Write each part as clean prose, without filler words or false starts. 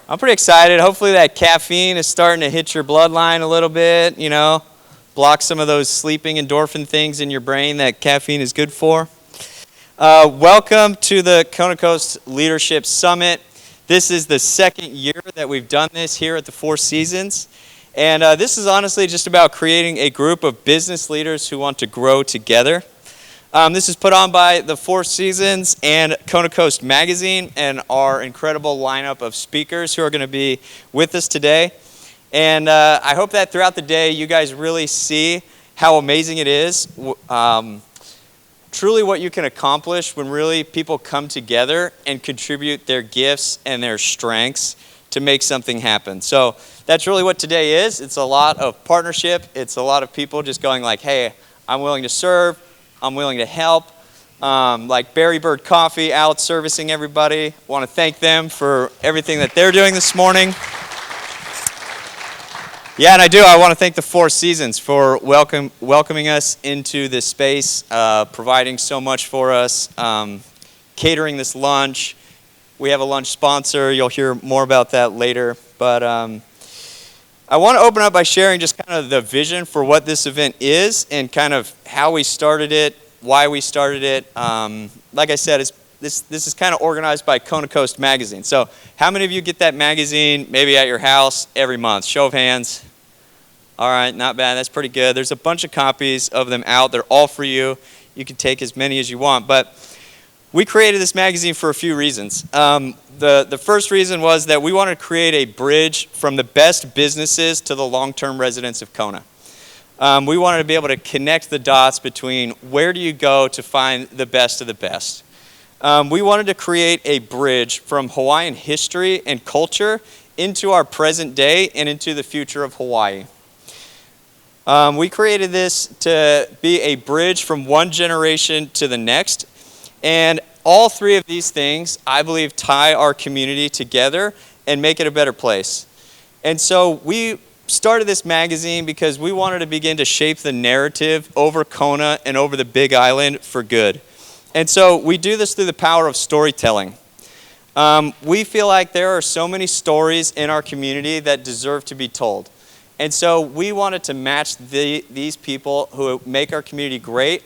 I'm pretty excited. Hopefully that caffeine is starting to hit your bloodline a little bit, block some of those sleeping endorphin things in your brain that caffeine is good for. Welcome to the Kona Coast Leadership Summit. This is the second year that we've done this here at the Four Seasons. And this is honestly just about creating a group of business leaders who want to grow together. This is put on by the Four Seasons and Kona Coast Magazine and our incredible lineup of speakers who are going to be with us today. And I hope that throughout the day you guys really see how amazing it is, truly what you can accomplish when really people come together and contribute their gifts and their strengths to make something happen. So that's really what today is. It's a lot of partnership. It's a lot of people just going like, hey, I'm willing to serve. I'm willing to help. Like Berry Bird Coffee out servicing everybody. Want to thank them for everything that they're doing this morning. Yeah, and I want to thank the Four Seasons for welcoming us into this space, providing so much for us, catering this lunch. We have a lunch sponsor. You'll hear more about that later. But I want to open up by sharing just kind of the vision for what this event is and kind of how we started it, why we started it. Like I said, this is kind of organized by Kona Coast Magazine. So how many of you get that magazine maybe at your house every month? Show of hands. All right, not bad. That's pretty good. There's a bunch of copies of them out. They're all for you. You can take as many as you want. But we created this magazine for a few reasons. The first reason was that we wanted to create a bridge from the best businesses to the long-term residents of Kona. We wanted to be able to connect the dots between where do you go to find the best of the best. We wanted to create a bridge from Hawaiian history and culture into our present day and into the future of Hawaii. We created this to be a bridge from one generation to the next. And all three of these things, I believe, tie our community together and make it a better place. And so we started this magazine because we wanted to begin to shape the narrative over Kona and over the Big Island for good. And so we do this through the power of storytelling. We feel like there are so many stories in our community that deserve to be told. And so we wanted to match these people who make our community great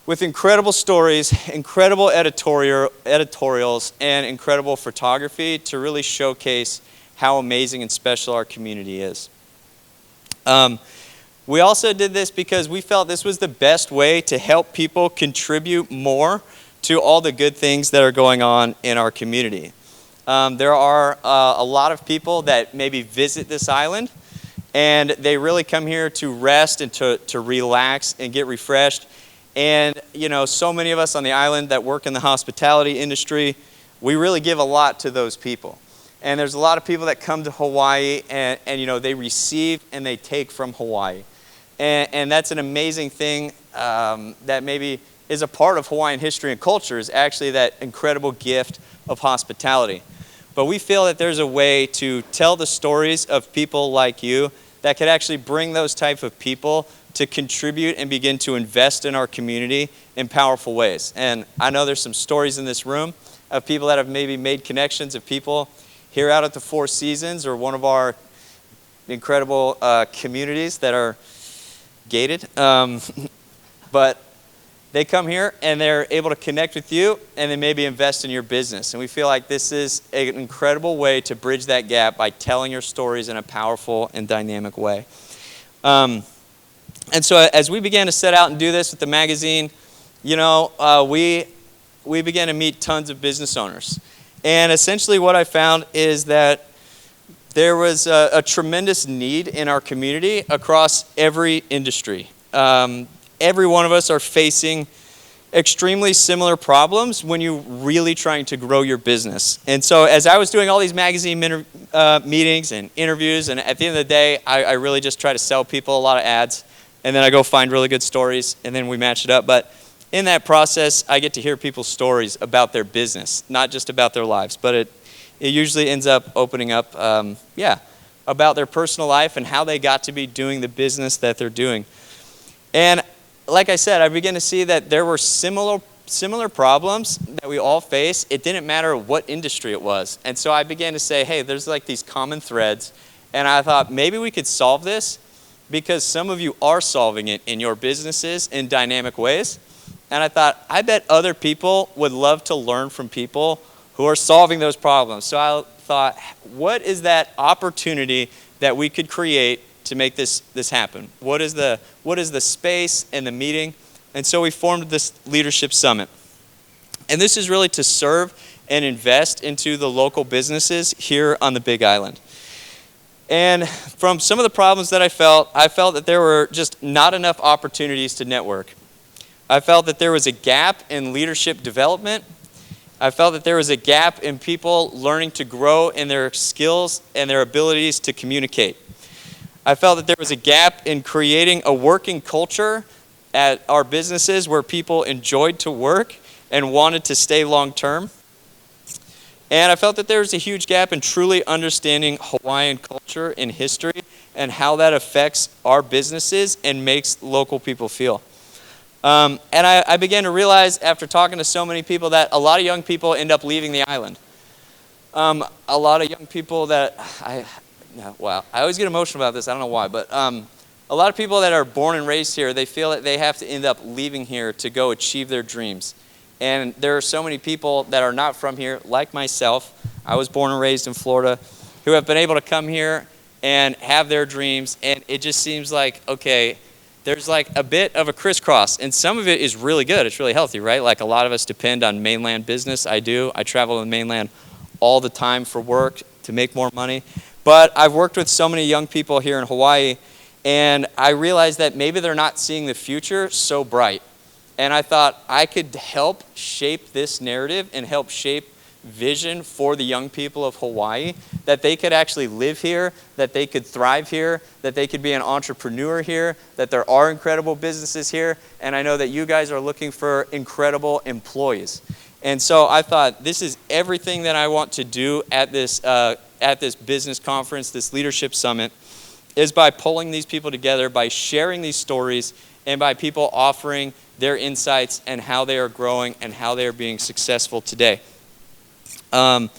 with incredible stories, incredible editorials, and incredible photography to really showcase how amazing and special our community is. We also did this because we felt this was the best way to help people contribute more to all the good things that are going on in our community. There are a lot of people that maybe visit this island, and they really come here to rest and to relax and get refreshed. And, so many of us on the island that work in the hospitality industry, we really give a lot to those people. And there's a lot of people that come to Hawaii and they receive and they take from Hawaii. And that's an amazing thing that maybe is a part of Hawaiian history and culture, is actually that incredible gift of hospitality. But we feel that there's a way to tell the stories of people like you that could actually bring those type of people to contribute and begin to invest in our community in powerful ways. And I know there's some stories in this room of people that have maybe made connections of people here out at the Four Seasons or one of our incredible communities that are gated. But they come here and they're able to connect with you and then maybe invest in your business. And we feel like this is an incredible way to bridge that gap by telling your stories in a powerful and dynamic way. And so as we began to set out and do this with the magazine, we began to meet tons of business owners. And essentially what I found is that there was a tremendous need in our community across every industry. Every one of us are facing extremely similar problems when you're really trying to grow your business. And so as I was doing all these magazine meetings and interviews, and at the end of the day, I really just try to sell people a lot of ads. And then I go find really good stories, and then we match it up. But in that process, I get to hear people's stories about their business, not just about their lives. But it usually ends up opening up, about their personal life and how they got to be doing the business that they're doing. And like I said, I began to see that there were similar similar problems that we all face. It didn't matter what industry it was. And so I began to say, hey, there's like these common threads. And I thought maybe we could solve this because some of you are solving it in your businesses in dynamic ways. And I thought, I bet other people would love to learn from people who are solving those problems. So I thought, what is that opportunity that we could create to make this happen? What is the space and the meeting? And so we formed this Leadership Summit. And this is really to serve and invest into the local businesses here on the Big Island. And from some of the problems that I felt that there were just not enough opportunities to network. I felt that there was a gap in leadership development. I felt that there was a gap in people learning to grow in their skills and their abilities to communicate. I felt that there was a gap in creating a working culture at our businesses where people enjoyed to work and wanted to stay long term. And I felt that there was a huge gap in truly understanding Hawaiian culture and history and how that affects our businesses and makes local people feel. And I began to realize after talking to so many people that a lot of young people end up leaving the island. A lot of young people that, I always get emotional about this, I don't know why, but a lot of people that are born and raised here, they feel that they have to end up leaving here to go achieve their dreams. And there are so many people that are not from here, like myself. I was born and raised in Florida, who have been able to come here and have their dreams. And it just seems like, okay, there's like a bit of a crisscross. And some of it is really good. It's really healthy, right? Like a lot of us depend on mainland business. I do. I travel to the mainland all the time for work to make more money. But I've worked with so many young people here in Hawaii, and I realized that maybe they're not seeing the future so bright. And I thought I could help shape this narrative and help shape vision for the young people of Hawaii, that they could actually live here, that they could thrive here, that they could be an entrepreneur here, that there are incredible businesses here, and I know that you guys are looking for incredible employees. And so I thought this is everything that I want to do at this business conference, this Leadership Summit, is by pulling these people together, by sharing these stories, and by people offering their insights and how they are growing and how they are being successful today. And,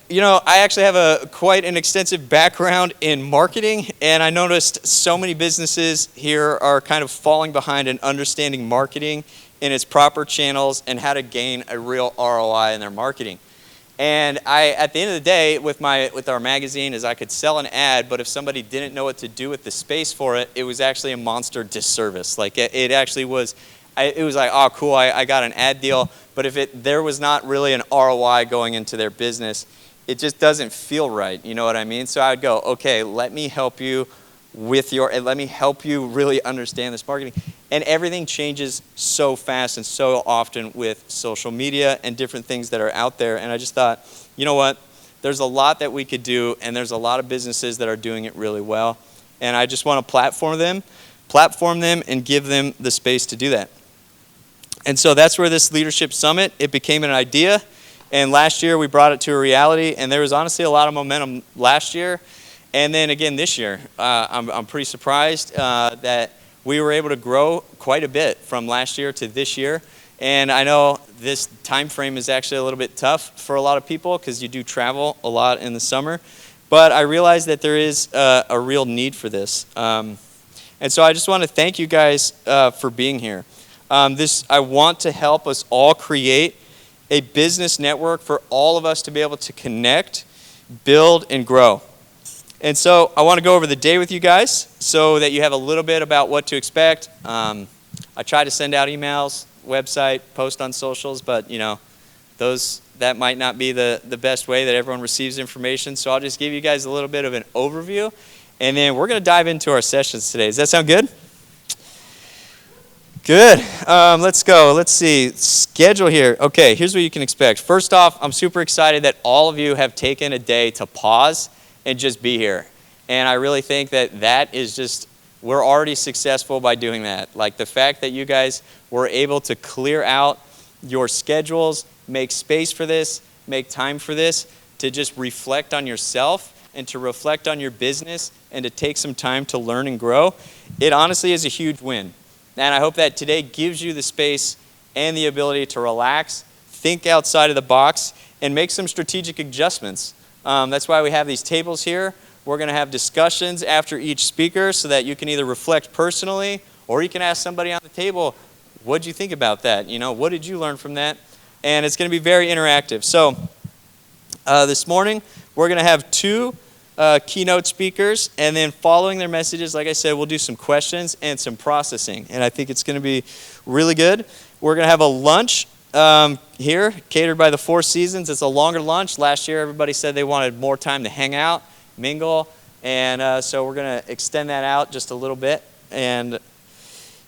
you know, I actually have quite an extensive background in marketing, and I noticed so many businesses here are kind of falling behind in understanding marketing in its proper channels and how to gain a real ROI in their marketing. And at the end of the day, with our magazine, is I could sell an ad, but if somebody didn't know what to do with the space for it, it was actually a monster disservice. Like it actually was, it was like, oh, cool, I got an ad deal, but if there was not really an ROI going into their business, it just doesn't feel right. You know what I mean? So I would go, okay, let me help you let me help you really understand this marketing. And everything changes so fast and so often with social media and different things that are out there. And I just thought, you know what? There's a lot that we could do, and there's a lot of businesses that are doing it really well. And I just want to platform them, and give them the space to do that. And so that's where this Leadership Summit, it became an idea. And last year we brought it to a reality. And there was honestly a lot of momentum last year. And then again this year, I'm pretty surprised that we were able to grow quite a bit from last year to this year. And I know this time frame is actually a little bit tough for a lot of people because you do travel a lot in the summer. But I realize that there is a real need for this. And so I just want to thank you guys for being here. I want to help us all create a business network for all of us to be able to connect, build, and grow. And so I want to go over the day with you guys so that you have a little bit about what to expect. I try to send out emails, website, post on socials, but you know, that might not be the best way that everyone receives information. So I'll just give you guys a little bit of an overview, and then we're going to dive into our sessions today. Does that sound good? Good. Let's go. Let's see. Schedule here. Okay, here's what you can expect. First off, I'm super excited that all of you have taken a day to pause and just be here. And I really think that is just, we're already successful by doing that. Like the fact that you guys were able to clear out your schedules, make space for this, make time for this, to just reflect on yourself and to reflect on your business and to take some time to learn and grow, it honestly is a huge win. And I hope that today gives you the space and the ability to relax, think outside of the box, and make some strategic adjustments. That's why we have these tables here. We're going to have discussions after each speaker so that you can either reflect personally or you can ask somebody on the table, what did you think about that? What did you learn from that? And it's going to be very interactive. So this morning, we're going to have two keynote speakers, and then following their messages, like I said, we'll do some questions and some processing. And I think it's going to be really good. We're going to have a lunch here, catered by the Four Seasons. It's a longer lunch. Last year, everybody said they wanted more time to hang out, mingle, and so we're going to extend that out just a little bit. And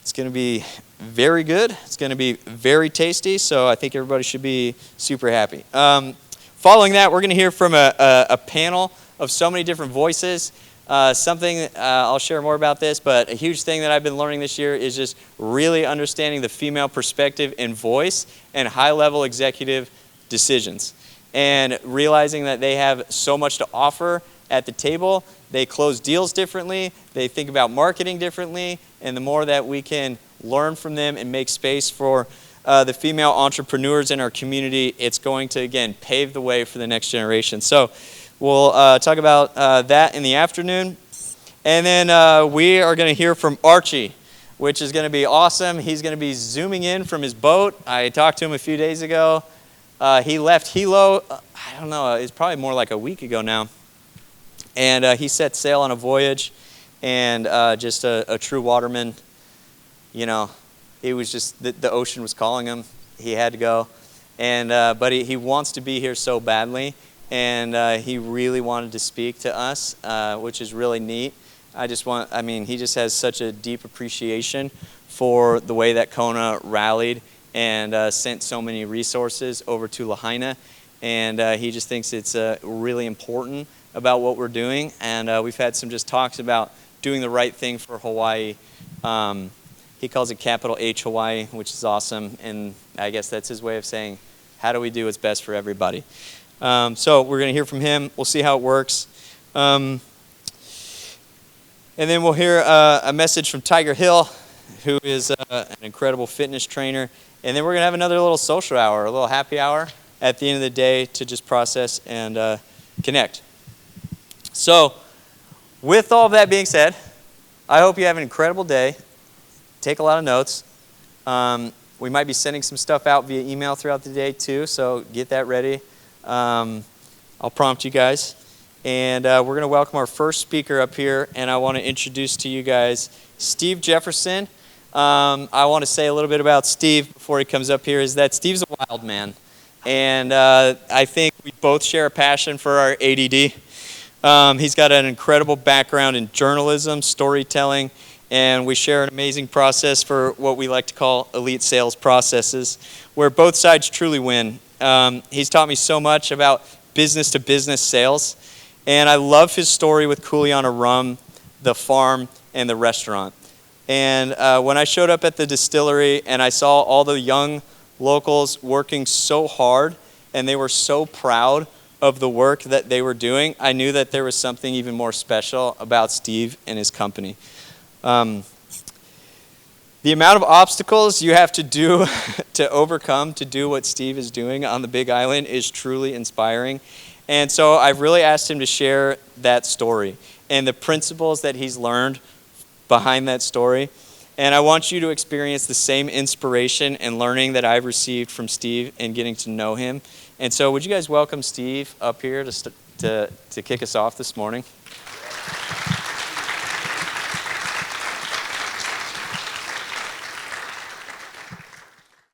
it's going to be very good. It's going to be very tasty, so I think everybody should be super happy. Following that, we're going to hear from a panel of so many different voices. I'll share more about this, but a huge thing that I've been learning this year is just really understanding the female perspective and voice and high-level executive decisions. And realizing that they have so much to offer at the table. They close deals differently. They think about marketing differently. And the more that we can learn from them and make space for the female entrepreneurs in our community, it's going to, again, pave the way for the next generation. So we'll talk about that in the afternoon. And then we are going to hear from Archie, which is going to be awesome. He's going to be zooming in from his boat. I talked to him a few days ago. He left Hilo, I don't know, it's probably more like a week ago now. And he set sail on a voyage, and just a true waterman. It was just the ocean was calling him. He had to go. And but he wants to be here so badly. And he really wanted to speak to us, which is really neat. He just has such a deep appreciation for the way that Kona rallied and sent so many resources over to Lahaina. And he just thinks it's really important about what we're doing. And we've had some just talks about doing the right thing for Hawaii. He calls it capital H Hawaii, which is awesome. And I guess that's his way of saying, how do we do what's best for everybody? So we're going to hear from him. We'll see how it works. And then we'll hear a message from Tiger Hill, who is an incredible fitness trainer. And then we're going to have another little social hour, a little happy hour at the end of the day to just process and connect. So with all of that being said, I hope you have an incredible day. Take a lot of notes. We might be sending some stuff out via email throughout the day too, so get that ready. I'll prompt you guys. And we're going to welcome our first speaker up here, and I want to introduce to you guys Steve Jefferson. I want to say a little bit about Steve before he comes up here, is that Steve's a wild man. And I think we both share a passion for our ADD. He's got an incredible background in journalism, storytelling, and we share an amazing process for what we like to call elite sales processes, where both sides truly win. He's taught me so much about business-to-business sales, and I love his story with Kuleana Rum, the farm, and the restaurant. And when I showed up at the distillery and I saw all the young locals working so hard, and they were so proud of the work that they were doing, I knew that there was something even more special about Steve and his company. The amount of obstacles you have to do to overcome to do what Steve is doing on the Big Island is truly inspiring. And so I've really asked him to share that story and the principles that he's learned behind that story. And I want you to experience the same inspiration and learning that I've received from Steve and getting to know him. And so would you guys welcome Steve up here to kick us off this morning?